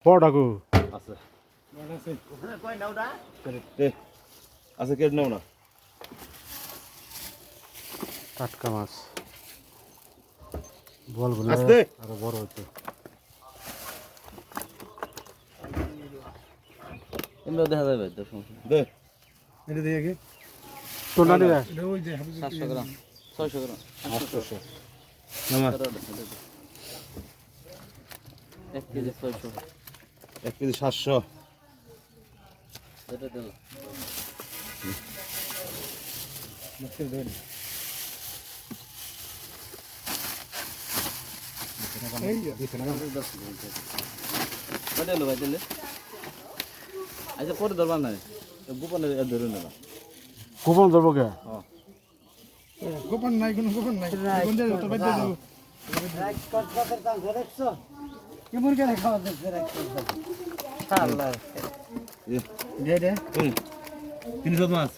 বড়টাকু আছে আছে কেটে নাও না টাটকা মাছ বলগুলো আস্তে। আরো বড় হইতো এমনি দেখা যাবে তো সমস্যা নেই। দে এটা দিয়ে কি তো না নিবে এটা ওই যে 700 গ্রাম 600 গ্রাম 800 নামা 1 কেজি 600 1 কেজি 700 এটা দিলাম মাছের ধরে এই যে দেখেন না কত হলো ভাই দিলে আচ্ছা পরে ধরবার নাই গোপনে ধরে নেবা কুপন ধরবো কে গোপন নাই কোনো গোপন নাই গোপন দিয়ে তো বাইতে দাও কেমন করে খাওয়া যাচ্ছে আল্লাহ এ দে দে 300 মাছ